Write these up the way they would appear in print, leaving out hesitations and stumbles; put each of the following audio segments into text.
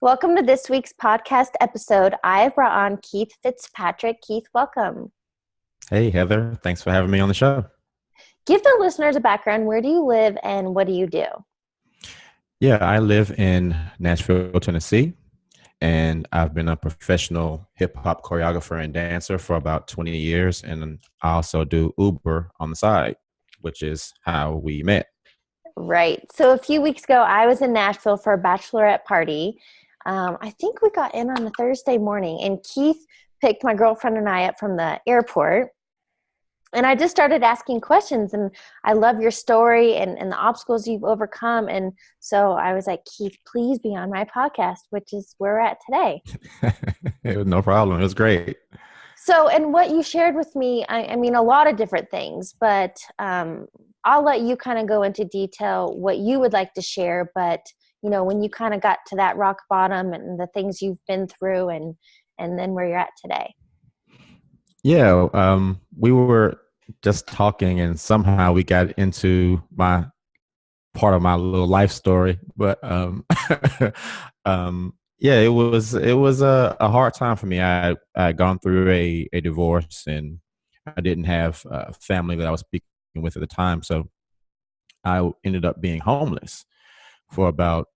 Welcome to this week's podcast episode. I have brought on Keith Fitzpatrick. Keith, welcome. Hey, Heather. Thanks for having me on the show. Give the listeners a background. Where do you live and what do you do? Yeah, I live in Nashville, Tennessee, and I've been a professional hip hop choreographer and dancer for about 20 years. And I also do Uber on the side, which is how we met. Right. So a few weeks ago, I was in Nashville for a bachelorette party. I think we got in on a Thursday morning, and Keith picked my girlfriend and I up from the airport. And I just started asking questions, and I love your story and the obstacles you've overcome. And so I was like, Keith, please be on my podcast, which is where we're at today. It was no problem. It was great. So, and what you shared with me, I mean, a lot of different things, but I'll let you kind of go into detail what you would like to share. But, you know, when you kind of got to that rock bottom and the things you've been through and then where you're at today. Yeah, we were just talking and somehow we got into my part of my little life story. But yeah, it was a hard time for me. I had gone through a divorce and I didn't have a family that I was speaking with at the time. So I ended up being homeless for about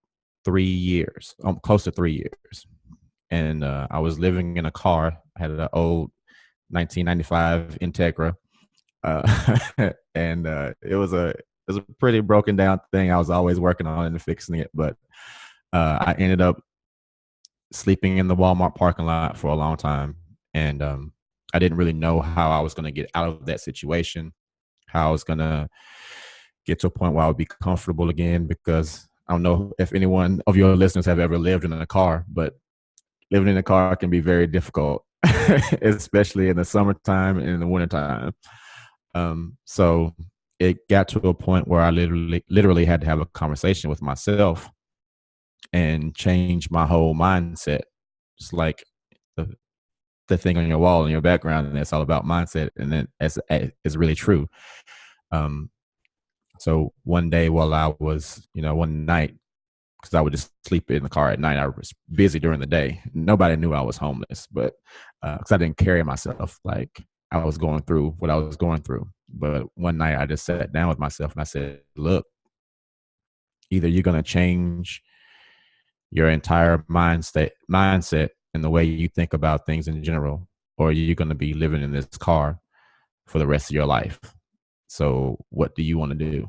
3 years, close to 3 years. And I was living in a car. I had an old 1995 Integra, and it was a pretty broken down thing. I was always working on it and fixing it, but I ended up sleeping in the Walmart parking lot for a long time, and I didn't really know how I was going to get out of that situation, how I was going to get to a point where I would be comfortable again, because I don't know if anyone of your listeners have ever lived in a car, but living in a car can be very difficult, especially in the summertime and in the wintertime. So it got to a point where I literally had to have a conversation with myself and change my whole mindset. It's like the thing on your wall in your background, and it's all about mindset. And then it's really true. So one day while I was, one night, because I would just sleep in the car at night. I was busy during the day. Nobody knew I was homeless, but because I didn't carry myself like I was going through what I was going through. But one night I just sat down with myself and I said, look, either you're going to change your entire mindset and the way you think about things in general, or you're going to be living in this car for the rest of your life. So what do you want to do?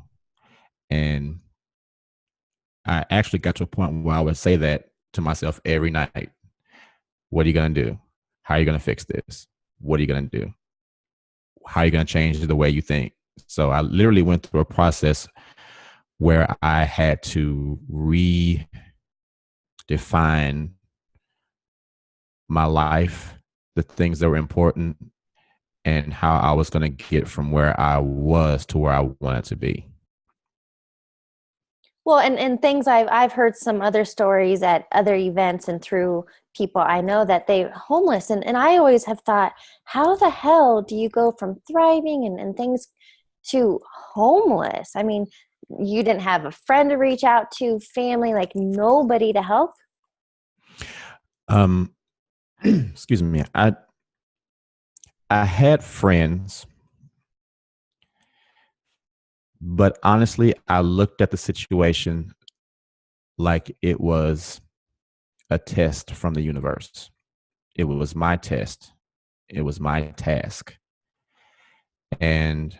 And I actually got to a point where I would say that to myself every night. What are you going to do? How are you going to fix this? What are you going to do? How are you going to change the way you think? So I literally went through a process where I had to redefine my life, the things that were important, and how I was going to get from where I was to where I wanted to be. Well, and things I've heard some other stories at other events and through people I know that they're homeless. And I always have thought, how the hell do you go from thriving and things to homeless? I mean, you didn't have a friend to reach out to, family, like nobody to help? Excuse me. I had friends, but honestly, I looked at the situation like it was a test from the universe. It was my test. It was my task. And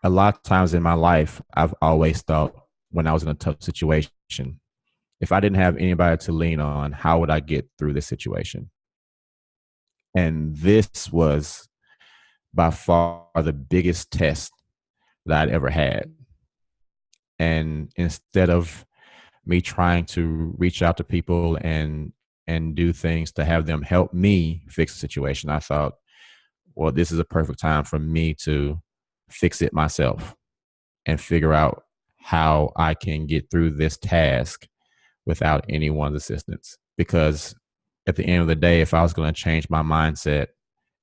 a lot of times in my life, I've always thought when I was in a tough situation, if I didn't have anybody to lean on, how would I get through this situation? And this was by far the biggest test that I'd ever had. And instead of me trying to reach out to people and do things to have them help me fix the situation, I thought, well, this is a perfect time for me to fix it myself and figure out how I can get through this task without anyone's assistance. Because at the end of the day, if I was going to change my mindset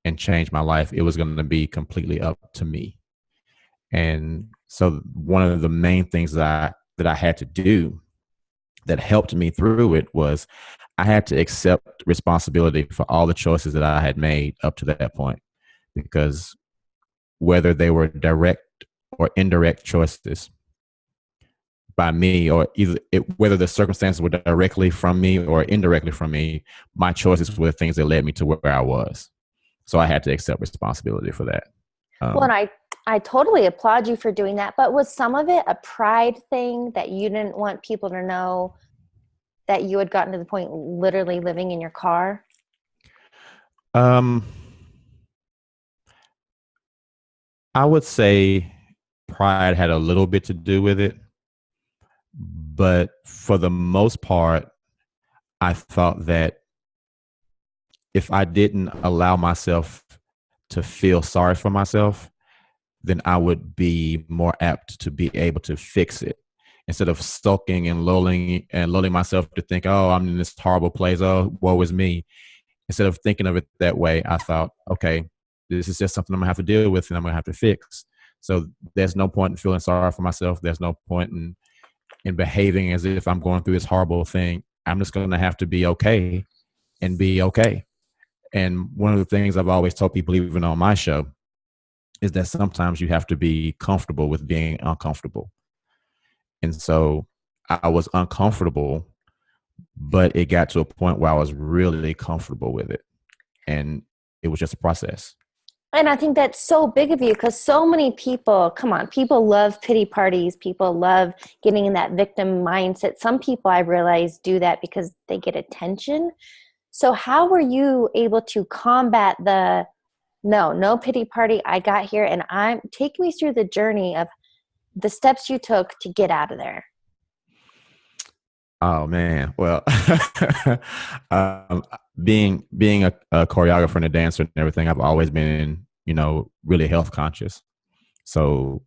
and change my life, it was going to be completely up to me. And so one of the main things that I had to do that helped me through it was I had to accept responsibility for all the choices that I had made up to that point, because whether they were direct or indirect choices by me, or whether the circumstances were directly from me or indirectly from me, my choices were the things that led me to where I was. So I had to accept responsibility for that. Well, and I totally applaud you for doing that. But was some of it a pride thing that you didn't want people to know that you had gotten to the point literally living in your car? Um, I would say pride had a little bit to do with it, but for the most part, I thought that if I didn't allow myself to feel sorry for myself, then I would be more apt to be able to fix it. Instead of sulking and lulling myself to think, oh, I'm in this horrible place. Oh, woe is me. Instead of thinking of it that way, I thought, okay, this is just something I'm gonna have to deal with and I'm gonna have to fix. So there's no point in feeling sorry for myself. There's no point in behaving as if I'm going through this horrible thing. I'm just gonna have to be okay and be okay. And one of the things I've always told people, even on my show, is that sometimes you have to be comfortable with being uncomfortable. And so I was uncomfortable, but it got to a point where I was really comfortable with it. And it was just a process. And I think that's so big of you because so many people, come on, people love pity parties. People love getting in that victim mindset. Some people I realize do that because they get attention. So how were you able to combat the no pity party? I got here and take me through the journey of the steps you took to get out of there. Oh man, well, um, being a choreographer and a dancer and everything, I've always been, really health conscious. So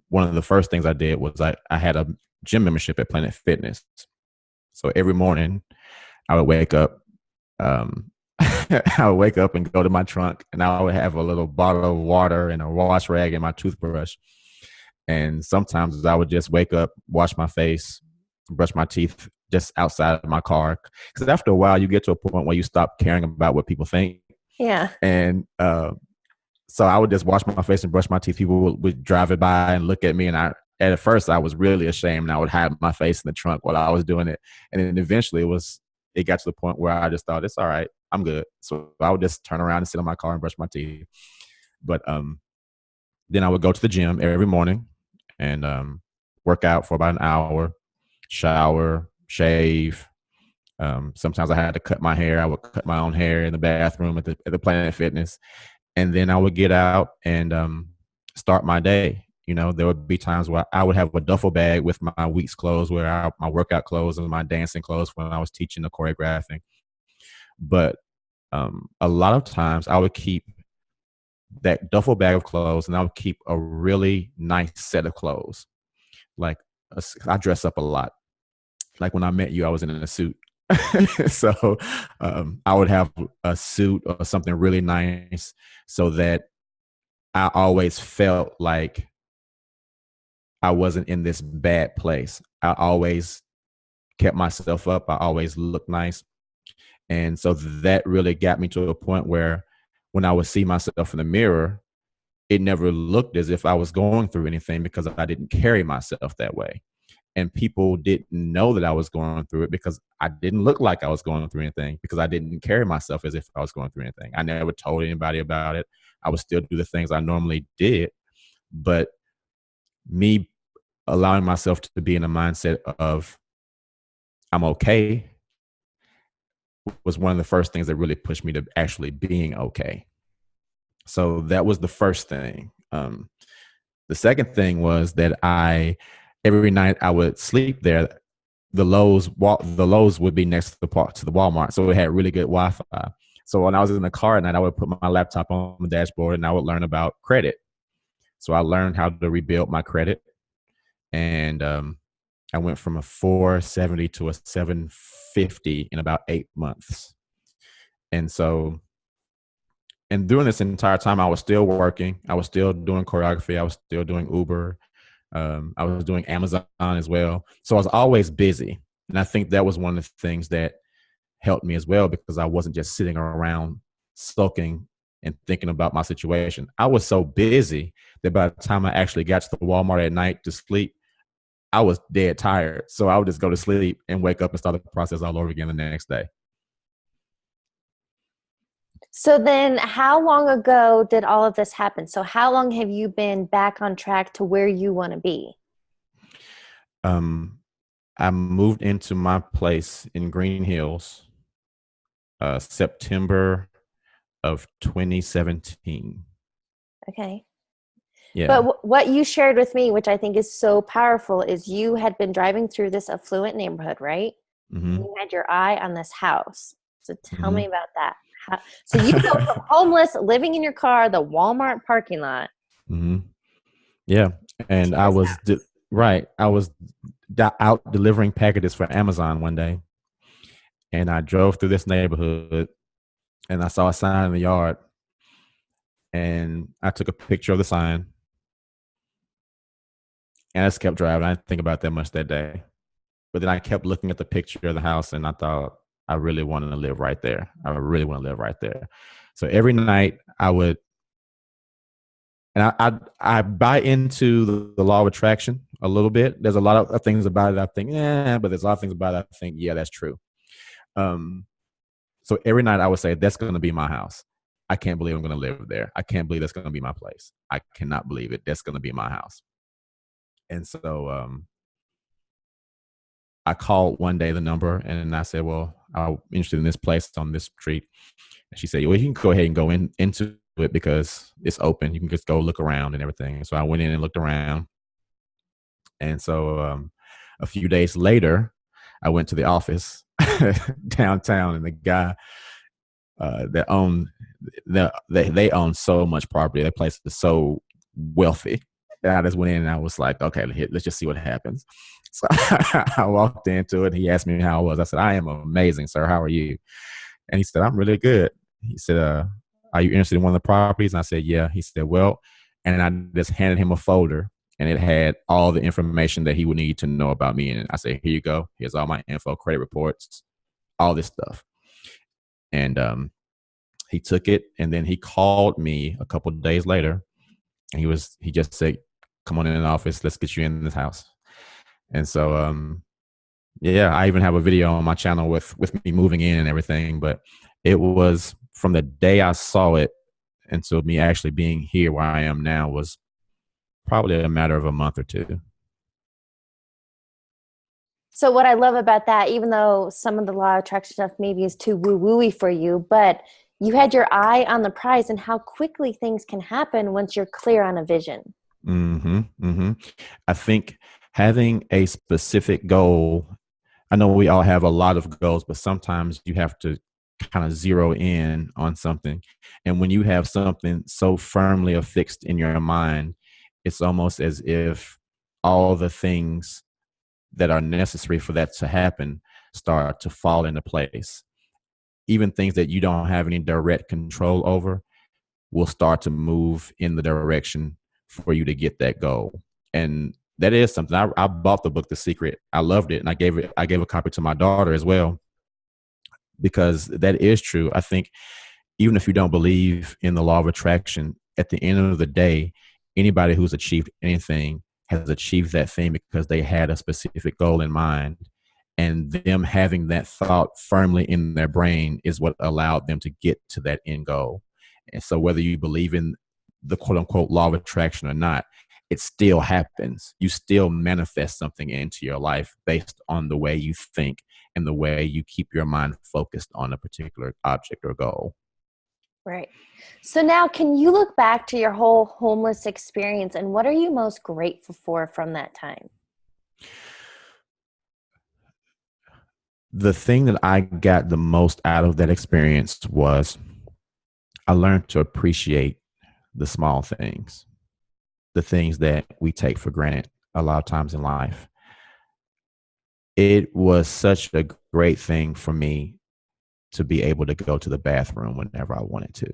one of the first things I did was I had a gym membership at Planet Fitness. So every morning I would wake up, I would wake up and go to my trunk, and I would have a little bottle of water and a wash rag and my toothbrush. And sometimes I would just wake up, wash my face, brush my teeth just outside of my car. Because after a while, you get to a point where you stop caring about what people think. Yeah. And so I would just wash my face and brush my teeth. People would drive it by and look at me. And at first, I was really ashamed. And I would hide my face in the trunk while I was doing it. And then eventually it got to the point where I just thought, it's all right. I'm good. So I would just turn around and sit in my car and brush my teeth. But then I would go to the gym every morning and work out for about an hour, shower, shave. Sometimes I had to cut my hair. I would cut my own hair in the bathroom at the Planet Fitness. And then I would get out and start my day. There would be times where I would have a duffel bag with my week's clothes, my workout clothes and my dancing clothes when I was teaching the choreographing. But a lot of times I would keep that duffel bag of clothes and I would keep a really nice set of clothes. Like I dress up a lot. Like when I met you, I was in a suit. So I would have a suit or something really nice so that I always felt like I wasn't in this bad place. I always kept myself up. I always looked nice. And so that really got me to a point where when I would see myself in the mirror, it never looked as if I was going through anything because I didn't carry myself that way. And people didn't know that I was going through it because I didn't look like I was going through anything, because I didn't carry myself as if I was going through anything. I never told anybody about it. I would still do the things I normally did. But me allowing myself to be in a mindset of I'm okay was one of the first things that really pushed me to actually being okay. So that was the first thing. The second thing was that every night I would sleep there. The Lowe's would be next to the Walmart, so it had really good Wi-Fi. So when I was in the car at night, I would put my laptop on the dashboard and I would learn about credit. So I learned how to rebuild my credit, and I went from a 470 to a 750 in about 8 months. And so, and during this entire time, I was still working. I was still doing choreography. I was still doing Uber. I was doing Amazon as well. So I was always busy. And I think that was one of the things that helped me as well, because I wasn't just sitting around sulking and thinking about my situation. I was so busy that by the time I actually got to the Walmart at night to sleep, I was dead tired. So I would just go to sleep and wake up and start the process all over again the next day. So then how long ago did all of this happen? So how long have you been back on track to where you want to be? Um, I moved into my place in Green Hills, September of 2017. Okay. But Yeah. what you shared with me, which I think is so powerful, is you had been driving through this affluent neighborhood, right? And Mm-hmm. you had your eye on this house. So tell Mm-hmm. me about that. So you go from homeless, living in your car, the Walmart parking lot, Mm-hmm. Yeah. to And I this was house. right. I was out delivering packages for Amazon one day, and I drove through this neighborhood, and I saw a sign in the yard, and I took a picture of the sign, and I just kept driving. I didn't think about that much that day. But then I kept looking at the picture of the house, and I thought, I really wanted to live right there. I really want to live right there. So every night I would, and I buy into the law of attraction a little bit. There's a lot of things about it I think, yeah, but there's a lot of things about it I think, yeah, that's true. Um, so every night I would say, that's going to be my house. I can't believe I'm going to live there. I can't believe that's going to be my place. I cannot believe it. That's going to be my house. And so I called one day the number, and I said, well, I'm interested in this place on this street. And she said, well, you can go ahead and go into it because it's open. You can just go look around and everything. So I went in and looked around. And so a few days later, I went to the office downtown, and the guy that owned they own so much property. That place is so wealthy. And I just went in and I was like, okay, let's just see what happens. So I walked into it. He asked me how I was. I said, I am amazing, sir. How are you? And he said, I'm really good. He said, are you interested in one of the properties? And I said, yeah. He said, well, and I just handed him a folder, and it had all the information that he would need to know about me. And I said, here you go. Here's all my info, credit reports, all this stuff. And he took it, and then he called me a couple of days later, and he just said, come on in the office, let's get you in this house. And so yeah, I even have a video on my channel with me moving in and everything. But it was from the day I saw it until me actually being here where I am now was probably a matter of a month or two. So what I love about that, even though some of the law of attraction stuff maybe is too woo-wooey for you, but you had your eye on the prize and how quickly things can happen once you're clear on a vision. Mm-hmm, mm-hmm. I think having a specific goal, I know we all have a lot of goals, but sometimes you have to kind of zero in on something. And when you have something so firmly affixed in your mind, it's almost as if all the things that are necessary for that to happen start to fall into place. Even things that you don't have any direct control over will start to move in the direction for you to get that goal. And that is something. I bought the book The Secret. I loved it, and I gave a copy to my daughter as well, because that is true. I think even if you don't believe in the law of attraction, at the end of the day, anybody who's achieved anything has achieved that thing because they had a specific goal in mind. And them having that thought firmly in their brain is what allowed them to get to that end goal. And so whether you believe in the quote unquote law of attraction or not, it still happens. You still manifest something into your life based on the way you think and the way you keep your mind focused on a particular object or goal. Right. So now can you look back to your whole homeless experience and what are you most grateful for from that time? The thing that I got the most out of that experience was I learned to appreciate the small things, the things that we take for granted a lot of times in life. It was such a great thing for me to be able to go to the bathroom whenever I wanted to.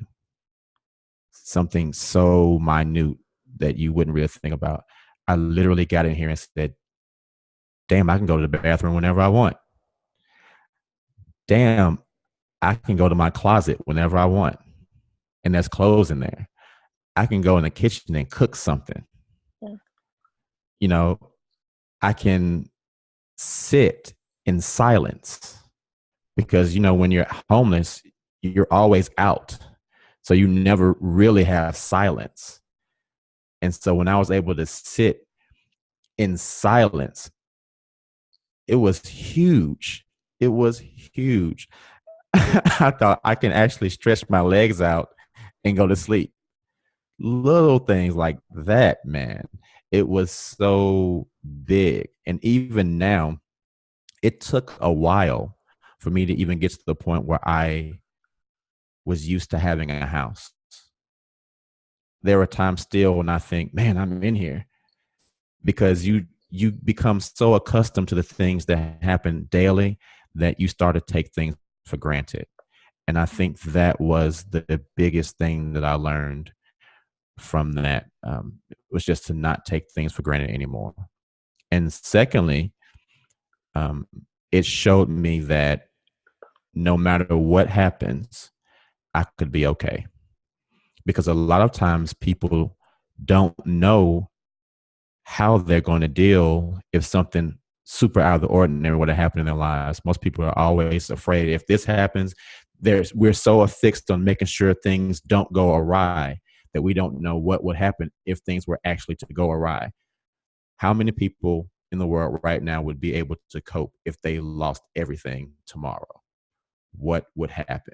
Something so minute that you wouldn't really think about. I literally got in here and said, damn, I can go to the bathroom whenever I want. Damn, I can go to my closet whenever I want. And there's clothes in there. I can go in the kitchen and cook something. Yeah. You know, I can sit in silence because, when you're homeless, you're always out. So you never really have silence. And so when I was able to sit in silence, it was huge. It was huge. I thought I can actually stretch my legs out and go to sleep. Little things like that, man. It was so big. And even now, it took a while for me to even get to the point where I was used to having a house. There are times still when I think, man, I'm in here, because you become so accustomed to the things that happen daily that you start to take things for granted. And I think that was the biggest thing that I learned from that, was just to not take things for granted anymore. And secondly, um, it showed me that no matter what happens, I could be okay. Because a lot of times people don't know how they're going to deal if something super out of the ordinary would have happened in their lives. Most people are always afraid if this happens. We're so affixed on making sure things don't go awry that we don't know what would happen if things were actually to go awry. How many people in the world right now would be able to cope if they lost everything tomorrow? What would happen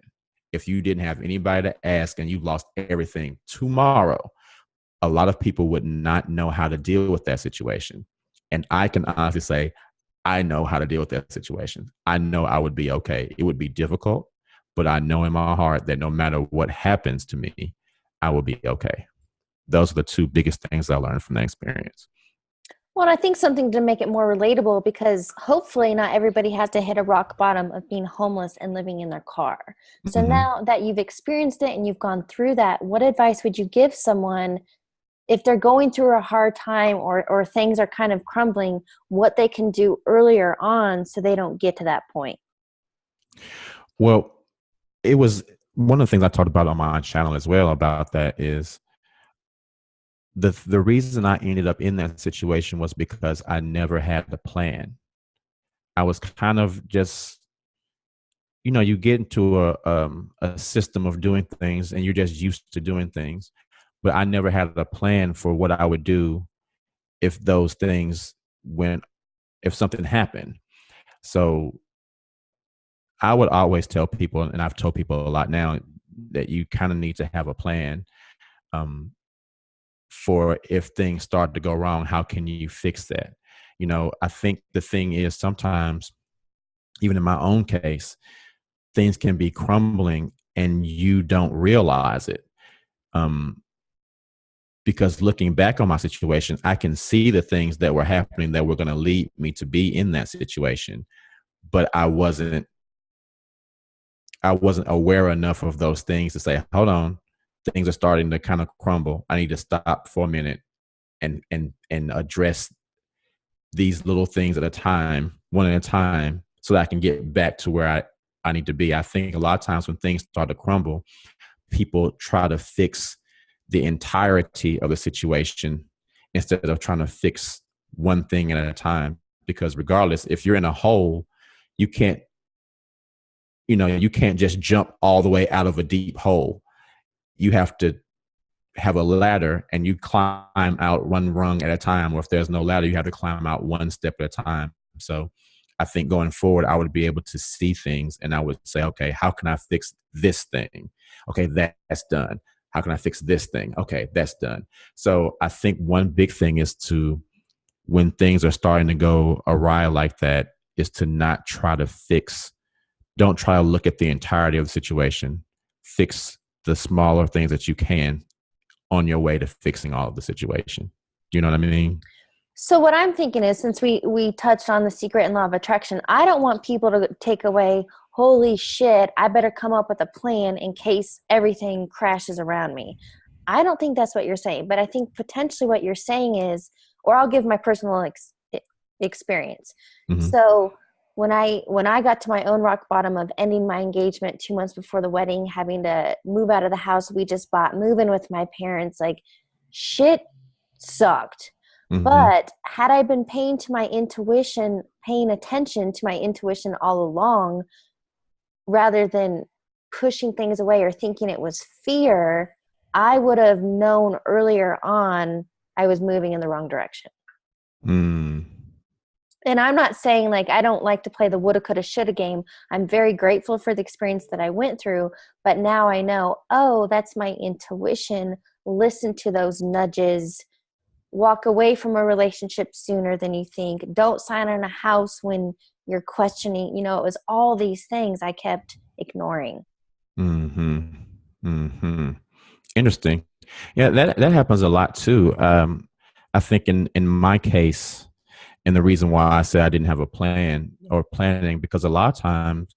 if you didn't have anybody to ask and you lost everything tomorrow? A lot of people would not know how to deal with that situation. And I can honestly say, I know how to deal with that situation. I know I would be okay. It would be difficult, but I know in my heart that no matter what happens to me, I will be okay. Those are the two biggest things I learned from that experience. Well, I think something to make it more relatable, because hopefully not everybody has to hit a rock bottom of being homeless and living in their car. So Mm-hmm. now that you've experienced it and you've gone through that, what advice would you give someone if they're going through a hard time, or things are kind of crumbling, what they can do earlier on so they don't get to that point? Well, it was one of the things I talked about on my channel as well about that is the reason I ended up in that situation was because I never had a plan. I was kind of just, you get into a system of doing things and you're just used to doing things, but I never had a plan for what I would do if those things went, if something happened. So I would always tell people, and I've told people a lot now, that you kind of need to have a plan, um, for if things start to go wrong, how can you fix that? I think the thing is sometimes, even in my own case, things can be crumbling and you don't realize it. Um, because looking back on my situation, I can see the things that were happening that were going to lead me to be in that situation, but I wasn't aware enough of those things to say, hold on, things are starting to kind of crumble. I need to stop for a minute and address these little things at a time, one at a time, so that I can get back to where I need to be. I think a lot of times when things start to crumble, people try to fix the entirety of the situation instead of trying to fix one thing at a time. Because regardless, if you're in a hole, you can't, you can't just jump all the way out of a deep hole. You have to have a ladder and you climb out one rung at a time. Or if there's no ladder, you have to climb out one step at a time. So I think going forward, I would be able to see things and I would say, okay, how can I fix this thing? Okay, that's done. How can I fix this thing? Okay, that's done. So I think one big thing is to, when things are starting to go awry like that, is to not try to fix, don't try to look at the entirety of the situation. Fix the smaller things that you can on your way to fixing all of the situation. Do you know what I mean? So what I'm thinking is, since we touched on the secret and law of attraction, I don't want people to take away, holy shit, I better come up with a plan in case everything crashes around me. I don't think that's what you're saying, but I think potentially what you're saying is, or I'll give my personal experience. Mm-hmm. So when I got to my own rock bottom of ending my engagement 2 months before the wedding, having to move out of the house we just bought, move in with my parents, like shit sucked. Mm-hmm. But had I been paying attention to my intuition all along, rather than pushing things away or thinking it was fear, I would have known earlier on I was moving in the wrong direction. Mm. And I'm not saying like I don't like to play the woulda, coulda, shoulda game. I'm very grateful for the experience that I went through, but now I know, oh, that's my intuition. Listen to those nudges. Walk away from a relationship sooner than you think. Don't sign on a house when you're questioning. It was all these things I kept ignoring. Mm-hmm. Mm-hmm. Interesting. Yeah, that happens a lot too. I think in my case, and the reason why I said I didn't have a plan or planning, because a lot of times,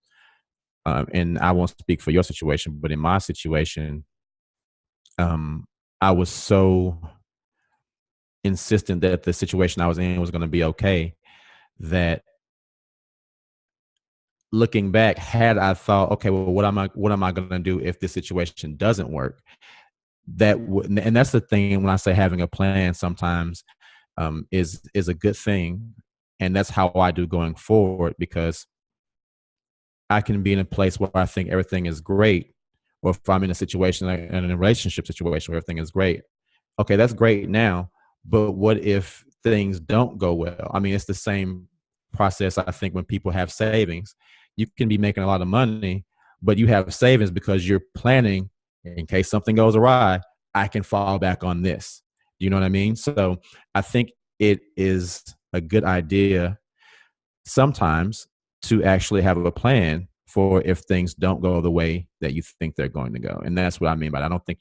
and I won't speak for your situation, but in my situation, I was so insistent that the situation I was in was going to be okay that looking back, had I thought, okay, well, what am I going to do if this situation doesn't work? And that's the thing when I say having a plan sometimes is a good thing, and that's how I do going forward, because I can be in a place where I think everything is great, or if I'm in a situation like in a relationship situation where everything is great, okay, that's great now, but what if things don't go well? I mean, it's the same process. I think when people have savings, you can be making a lot of money, but you have savings because you're planning in case something goes awry, I can fall back on this. Do you know what I mean? So I think it is a good idea sometimes to actually have a plan for if things don't go the way that you think they're going to go. And that's what I mean by that. I don't think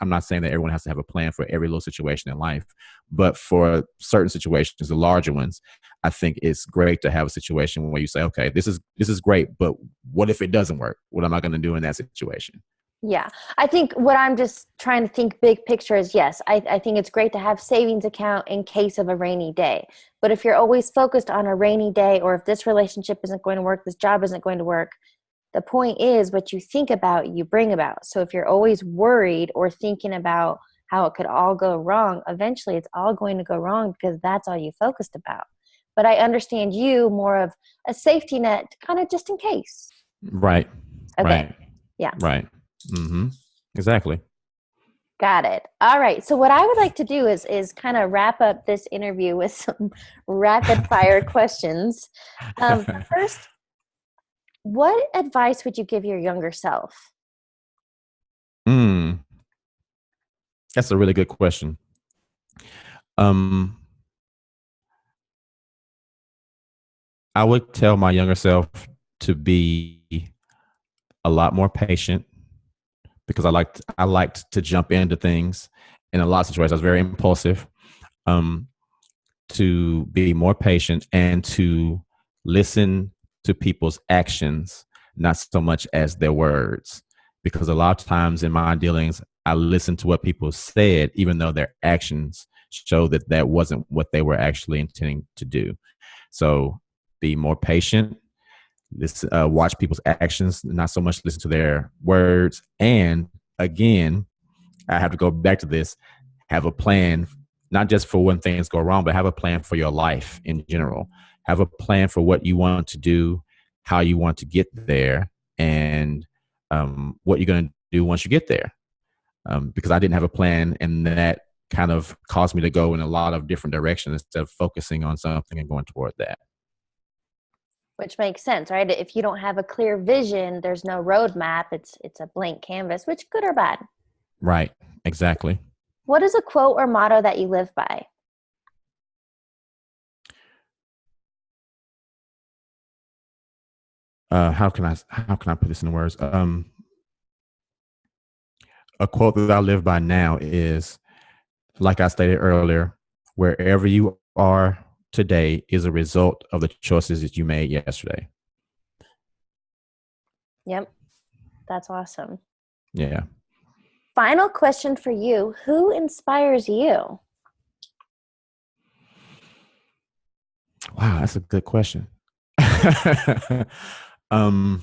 I'm not saying that everyone has to have a plan for every little situation in life, but for certain situations, the larger ones, I think it's great to have a situation where you say, okay, this is great, but what if it doesn't work? What am I going to do in that situation? Yeah. I think what I'm just trying to think big picture is, yes, I think it's great to have savings account in case of a rainy day. But if you're always focused on a rainy day, or if this relationship isn't going to work, this job isn't going to work, the point is what you think about, you bring about. So if you're always worried or thinking about how it could all go wrong, eventually it's all going to go wrong because that's all you focused about. But I understand you more of a safety net, kind of just in case. Right. Okay. Right. Yeah. Right. Mm-hmm. Exactly. Got it. All right. So what I would like to do is kind of wrap up this interview with some rapid fire questions. First, what advice would you give your younger self? mm, that's a really good question. Um, I would tell my younger self to be a lot more patient, because I liked to jump into things in a lot of situations. I was very impulsive. Um, to be more patient and to listen to people's actions, not so much as their words. Because a lot of times in my dealings, I listen to what people said, even though their actions show that that wasn't what they were actually intending to do. So be more patient. Watch people's actions, not so much listen to their words. And again, I have to go back to this. Have a plan, not just for when things go wrong, but have a plan for your life in general. Have a plan for what you want to do, how you want to get there, and what you're going to do once you get there. Because I didn't have a plan, and that kind of caused me to go in a lot of different directions instead of focusing on something and going toward that. Which makes sense, right? If you don't have a clear vision, there's no roadmap. It's a blank canvas, which good or bad. Right. Exactly. What is a quote or motto that you live by? How can I put this in words? A quote that I live by now is, like I stated earlier, wherever you are today is a result of the choices that you made yesterday. Yep, that's awesome. Yeah. Final question for you. Who inspires you? Wow, that's a good question. um,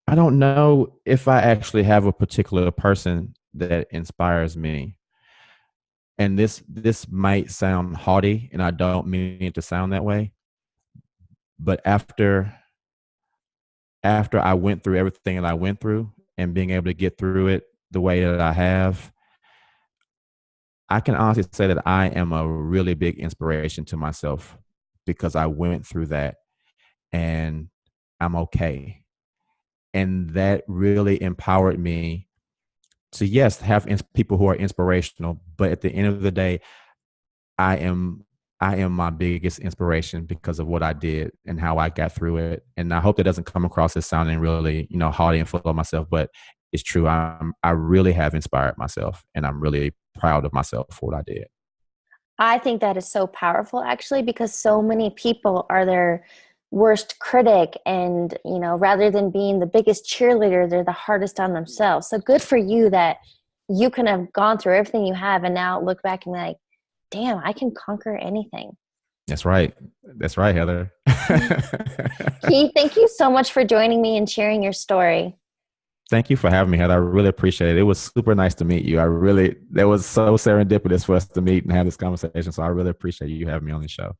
I don't know if I actually have a particular person that inspires me. And this might sound haughty, and I don't mean it to sound that way. But after I went through everything that I went through and being able to get through it the way that I have, I can honestly say that I am a really big inspiration to myself because I went through that and I'm okay. And that really empowered me to, yes, have people who are inspirational, but at the end of the day, I am I am my biggest inspiration because of what I did and how I got through it. And I hope that doesn't come across as sounding really, haughty and full of myself, but it's true. I really have inspired myself, and I'm really proud of myself for what I did. I think that is so powerful actually, because so many people are their worst critic, and rather than being the biggest cheerleader, they're the hardest on themselves. So good for you that you can have gone through everything you have and now look back and be like, damn, I can conquer anything. That's right. That's right, Heather. Keith, thank you so much for joining me and sharing your story. Thank you for having me, Heather. I really appreciate it. It was super nice to meet you. That was so serendipitous for us to meet and have this conversation. So I really appreciate you having me on the show.